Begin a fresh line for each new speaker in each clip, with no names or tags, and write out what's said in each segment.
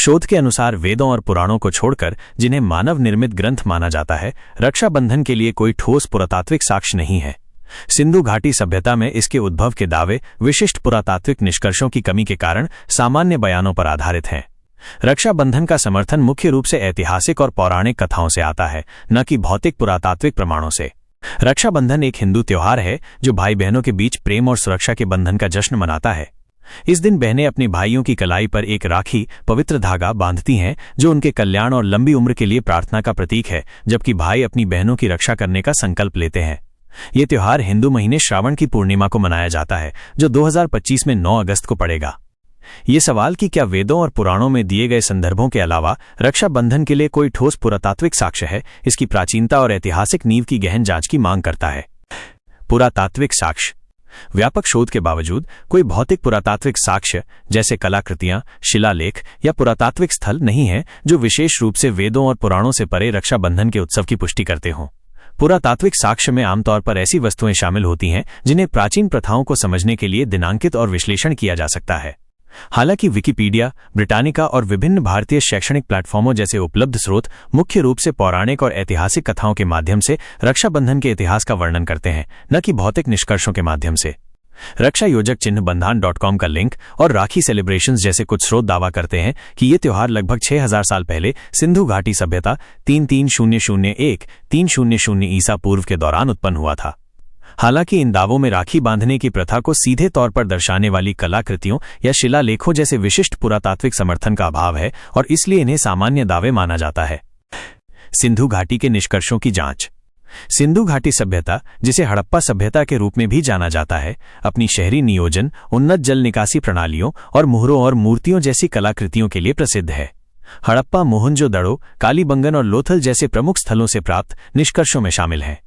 शोध के अनुसार वेदों और पुराणों को छोड़कर जिन्हें मानव निर्मित ग्रंथ माना जाता है, रक्षाबंधन के लिए कोई ठोस पुरातात्विक साक्ष्य नहीं है। सिंधु घाटी सभ्यता में इसके उद्भव के दावे विशिष्ट पुरातात्विक निष्कर्षों की कमी के कारण सामान्य बयानों पर आधारित हैं। रक्षाबंधन का समर्थन मुख्य रूप से ऐतिहासिक और पौराणिक कथाओं से आता है, न कि भौतिक पुरातात्विक प्रमाणों से। रक्षाबंधन एक हिंदू त्योहार है जो भाई बहनों के बीच प्रेम और सुरक्षा के बंधन का जश्न मनाता है। इस दिन बहनें अपने भाइयों की कलाई पर एक राखी, पवित्र धागा बांधती हैं जो उनके कल्याण और लंबी उम्र के लिए प्रार्थना का प्रतीक है, जबकि भाई अपनी बहनों की रक्षा करने का संकल्प लेते हैं। ये त्योहार हिंदू महीने श्रावण की पूर्णिमा को मनाया जाता है, जो 2025 में 9 अगस्त को पड़ेगा। ये सवाल कि क्या वेदों और पुराणों में दिए गए संदर्भों के अलावा रक्षाबंधन के लिए कोई ठोस पुरातात्विक साक्ष्य है, इसकी प्राचीनता और ऐतिहासिक नींव की गहन जांच की मांग करता है। पुरातात्विक साक्ष्य। व्यापक शोध के बावजूद कोई भौतिक पुरातात्विक साक्ष्य जैसे कलाकृतियां, शिलालेख या पुरातात्विक स्थल नहीं है जो विशेष रूप से वेदों और पुराणों से परे रक्षाबंधन के उत्सव की पुष्टि करते हों। पुरातात्विक साक्ष्य में आमतौर पर ऐसी वस्तुएं शामिल होती हैं जिन्हें प्राचीन प्रथाओं को समझने के लिए दिनांकित और विश्लेषण किया जा सकता है। हालांकि विकिपीडिया, ब्रिटानिका और विभिन्न भारतीय शैक्षणिक प्लेटफॉर्मों जैसे उपलब्ध स्रोत मुख्य रूप से पौराणिक और ऐतिहासिक कथाओं के माध्यम से रक्षाबंधन के इतिहास का वर्णन करते हैं, न कि भौतिक निष्कर्षों के माध्यम से। रक्षा योजक चिन्ह बंधान.com का लिंक और राखी सेलिब्रेशंस जैसे कुछ स्रोत दावा करते हैं कि ये त्योहार लगभग 6000 साल पहले सिंधु घाटी सभ्यता 33001 ईसा पूर्व के दौरान उत्पन्न हुआ था। हालांकि इन दावों में राखी बांधने की प्रथा को सीधे तौर पर दर्शाने वाली कलाकृतियों या शिलालेखों जैसे विशिष्ट पुरातात्विक समर्थन का अभाव है और इसलिए इन्हें सामान्य दावे माना जाता है। सिंधु घाटी के निष्कर्षों की जांच। सिंधु घाटी सभ्यता, जिसे हड़प्पा सभ्यता के रूप में भी जाना जाता है, अपनी शहरी नियोजन, उन्नत जल निकासी प्रणालियों और मुहरों और मूर्तियों जैसी कलाकृतियों के लिए प्रसिद्ध है। हड़प्पा मोहनजोदड़ो, कालीबंगन और लोथल जैसे प्रमुख स्थलों से प्राप्त निष्कर्षों में शामिल हैं।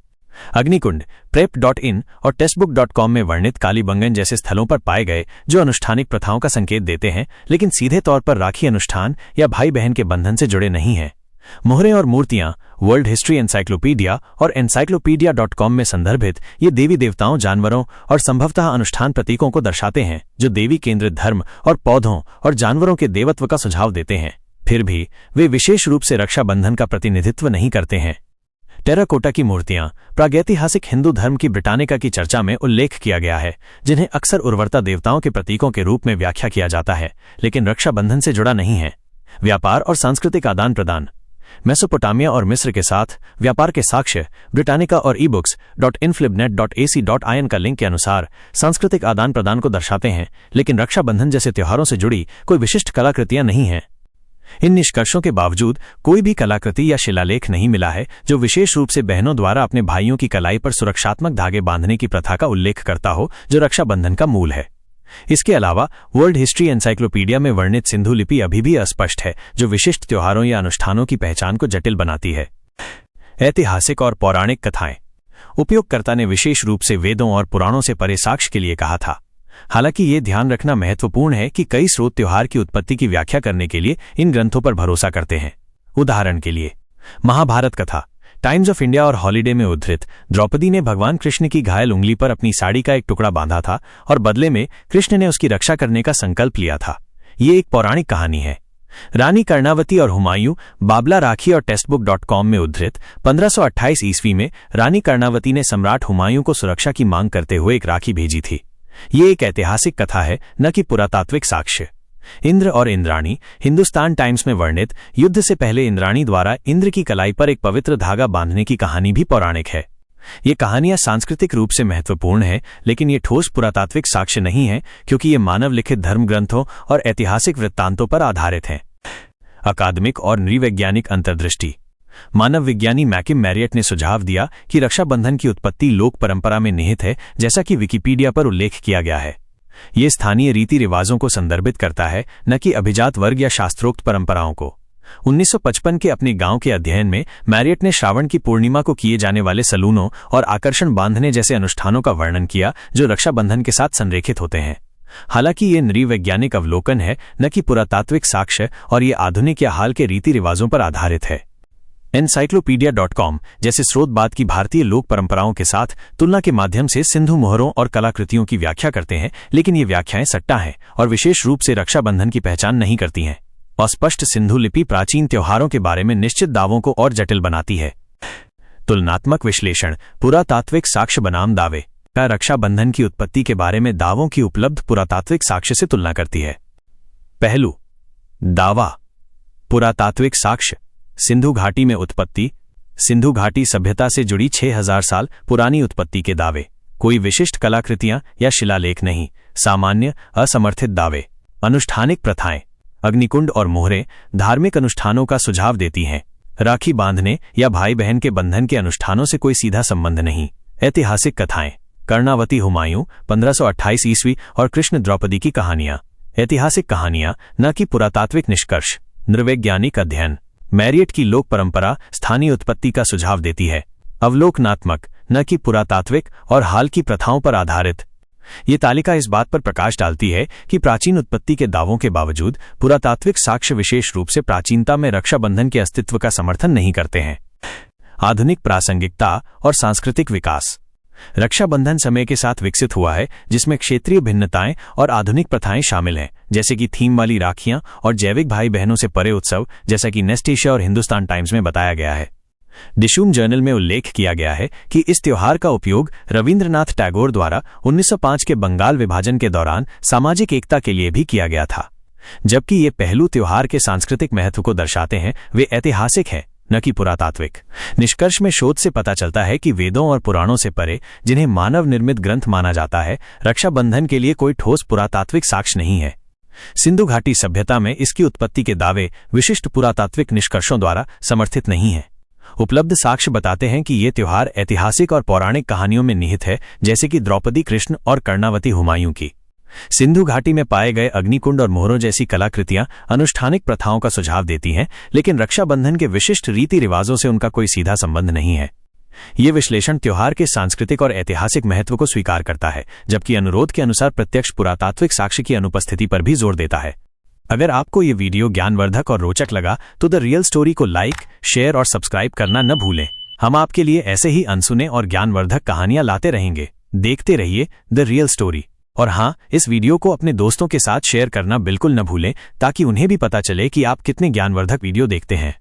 अग्निकुंड, prep.in और टेक्स्टबुक.com में वर्णित कालीबंगन जैसे स्थलों पर पाए गए जो अनुष्ठानिक प्रथाओं का संकेत देते हैं, लेकिन सीधे तौर पर राखी अनुष्ठान या भाई बहन के बंधन से जुड़े नहीं हैं। मोहरें और मूर्तियां वर्ल्ड हिस्ट्री एनसाइक्लोपीडिया और encyclopedia.com में संदर्भित ये देवी देवताओं, जानवरों और संभवतः अनुष्ठान प्रतीकों को दर्शाते हैं जो देवी केंद्रित धर्म और पौधों और जानवरों के देवत्व का सुझाव देते हैं। फिर भी वे विशेष रूप से रक्षाबंधन का प्रतिनिधित्व नहीं करते हैं। टेराकोटा की मूर्तियां प्रागैतिहासिक हिंदू धर्म की ब्रिटानिका की चर्चा में उल्लेख किया गया है, जिन्हें अक्सर उर्वरता देवताओं के प्रतीकों के रूप में व्याख्या किया जाता है, लेकिन रक्षाबंधन से जुड़ा नहीं है। व्यापार और सांस्कृतिक आदान प्रदान। मेसोपोटामिया और मिस्र के साथ व्यापार के साक्ष्य ब्रिटानिका और ebooks.inflibnet.ac.in का लिंक के अनुसार सांस्कृतिक आदान प्रदान को दर्शाते हैं, लेकिन रक्षाबंधन जैसे त्योहारों से जुड़ी कोई विशिष्ट कलाकृतियां नहीं हैं। इन निष्कर्षों के बावजूद कोई भी कलाकृति या शिलालेख नहीं मिला है जो विशेष रूप से बहनों द्वारा अपने भाइयों की कलाई पर सुरक्षात्मक धागे बांधने की प्रथा का उल्लेख करता हो, जो रक्षाबंधन का मूल है। इसके अलावा वर्ल्ड हिस्ट्री एनसाइक्लोपीडिया में वर्णित सिंधु लिपि अभी भी अस्पष्ट है, जो विशिष्ट त्योहारों या अनुष्ठानों की पहचान को जटिल बनाती है। ऐतिहासिक और पौराणिक कथाएं। उपयोगकर्ता ने विशेष रूप से वेदों और पुराणों से परे साक्ष्य के लिए कहा था। हालांकि ये ध्यान रखना महत्वपूर्ण है कि कई स्रोत त्योहार की उत्पत्ति की व्याख्या करने के लिए इन ग्रंथों पर भरोसा करते हैं। उदाहरण के लिए महाभारत कथा, टाइम्स ऑफ इंडिया और हॉलीडे में उद्धृत, द्रौपदी ने भगवान कृष्ण की घायल उंगली पर अपनी साड़ी का एक टुकड़ा बांधा था और बदले में कृष्ण ने उसकी रक्षा करने का संकल्प लिया था। ये एक पौराणिक कहानी है। रानी कर्णावती और हुमायूं, बाबला राखी और टेक्स्टबुक.com में उद्धृत, 1528 ईस्वी में रानी कर्णावती ने सम्राट हुमायूं को सुरक्षा की मांग करते हुए एक राखी भेजी थी। ये एक ऐतिहासिक कथा है, न कि पुरातात्विक साक्ष्य। इंद्र और इंद्राणी, हिंदुस्तान टाइम्स में वर्णित, युद्ध से पहले इंद्राणी द्वारा इंद्र की कलाई पर एक पवित्र धागा बांधने की कहानी भी पौराणिक है। ये कहानियां सांस्कृतिक रूप से महत्वपूर्ण है, लेकिन ये ठोस पुरातात्विक साक्ष्य नहीं है क्योंकि ये मानव लिखित धर्म ग्रंथों और ऐतिहासिक वृत्तांतों पर आधारित हैं। अकादमिक और नृवैज्ञानिक अंतर्दृष्टि। मानव विज्ञानी मैकिम मैरियट ने सुझाव दिया कि रक्षाबंधन की उत्पत्ति लोक परंपरा में निहित है, जैसा कि विकिपीडिया पर उल्लेख किया गया है। ये स्थानीय रीति रिवाजों को संदर्भित करता है, न कि अभिजात वर्ग या शास्त्रोक्त परंपराओं को। 1955 के अपने गांव के अध्ययन में मैरियट ने श्रावण की पूर्णिमा को किए जाने वाले सलूनों और आकर्षण बांधने जैसे अनुष्ठानों का वर्णन किया जो रक्षाबंधन के साथ संरेखित होते हैं। हालांकि ये नृवैज्ञानिक अवलोकन है, न कि पुरातात्विक साक्ष्य, और ये आधुनिक या हाल के रीति रिवाजों पर आधारित है। encyclopedia.com जैसे स्रोत बाद की भारतीय लोक परंपराओं के साथ तुलना के माध्यम से सिंधु मोहरों और कलाकृतियों की व्याख्या करते हैं, लेकिन ये व्याख्याएं सट्टा हैं और विशेष रूप से रक्षाबंधन की पहचान नहीं करती हैं। अस्पष्ट सिंधु लिपि प्राचीन त्योहारों के बारे में निश्चित दावों को और जटिल बनाती है। तुलनात्मक विश्लेषण पुरातात्विक साक्ष्य बनाम दावे का रक्षाबंधन की उत्पत्ति के बारे में दावों की उपलब्ध पुरातात्विक साक्ष्य से तुलना करती है। पहलू दावा पुरातात्विक साक्ष्य सिंधु घाटी में उत्पत्ति सिंधु घाटी सभ्यता से जुड़ी 6000 साल पुरानी उत्पत्ति के दावे, कोई विशिष्ट कलाकृतियां या शिलालेख नहीं, सामान्य असमर्थित दावे। अनुष्ठानिक प्रथाएं अग्निकुंड और मोहरे धार्मिक अनुष्ठानों का सुझाव देती हैं। राखी बांधने या भाई बहन के बंधन के अनुष्ठानों से कोई सीधा संबंध नहीं। ऐतिहासिक कथाएं कर्णावती हुमायूं 1528 ईस्वी और कृष्ण द्रौपदी की कहानियां। ऐतिहासिक कहानियां न कि पुरातात्विक निष्कर्ष। नृवैज्ञानिक अध्ययन मैरियट की लोक परंपरा स्थानीय उत्पत्ति का सुझाव देती है। अवलोकनात्मक न कि पुरातात्विक और हाल की प्रथाओं पर आधारित। ये तालिका इस बात पर प्रकाश डालती है कि प्राचीन उत्पत्ति के दावों के बावजूद पुरातात्विक साक्ष्य विशेष रूप से प्राचीनता में रक्षाबंधन के अस्तित्व का समर्थन नहीं करते हैं। आधुनिक प्रासंगिकता और सांस्कृतिक विकास रक्षाबंधन समय के साथ विकसित हुआ है, जिसमें क्षेत्रीय भिन्नताएं और आधुनिक प्रथाएं शामिल हैं, जैसे कि थीम वाली राखियां और जैविक भाई बहनों से परे उत्सव, जैसा कि नेस्ट एशिया और हिंदुस्तान टाइम्स में बताया गया है। डिशूम जर्नल में उल्लेख किया गया है कि इस त्योहार का उपयोग रविंद्रनाथ टैगोर द्वारा 1905 के बंगाल विभाजन के दौरान सामाजिक एकता के लिए भी किया गया था। जबकि ये पहलू त्योहार के सांस्कृतिक महत्व को दर्शाते हैं, वे ऐतिहासिक हैं न कि पुरातात्विक। निष्कर्ष में शोध से पता चलता है कि वेदों और पुराणों से परे, जिन्हें मानव निर्मित ग्रंथ माना जाता है, रक्षाबंधन के लिए कोई ठोस पुरातात्विक साक्ष्य नहीं है। सिंधु घाटी सभ्यता में इसकी उत्पत्ति के दावे विशिष्ट पुरातात्विक निष्कर्षों द्वारा समर्थित नहीं हैं। उपलब्ध साक्ष्य बताते हैं कि ये त्योहार ऐतिहासिक और पौराणिक कहानियों में निहित है, जैसे कि द्रौपदी कृष्ण और कर्णावती हुमायूं की। सिंधु घाटी में पाए गए अग्निकुंड और मोहरों जैसी कलाकृतियां अनुष्ठानिक प्रथाओं का सुझाव देती हैं, लेकिन रक्षाबंधन के विशिष्ट रीति रिवाजों से उनका कोई सीधा संबंध नहीं है। ये विश्लेषण त्योहार के सांस्कृतिक और ऐतिहासिक महत्व को स्वीकार करता है, जबकि अनुरोध के अनुसार प्रत्यक्ष पुरातात्विक साक्ष्य की अनुपस्थिति पर भी जोर देता है। अगर आपको ये वीडियो ज्ञानवर्धक और रोचक लगा तो द रियल स्टोरी को लाइक, शेयर और सब्सक्राइब करना न भूलें। हम आपके लिए ऐसे ही अनसुने और ज्ञानवर्धक कहानियां लाते रहेंगे। देखते रहिए द रियल स्टोरी। और हाँ, इस वीडियो को अपने दोस्तों के साथ शेयर करना बिल्कुल न भूलें, ताकि उन्हें भी पता चले कि आप कितने ज्ञानवर्धक वीडियो देखते हैं।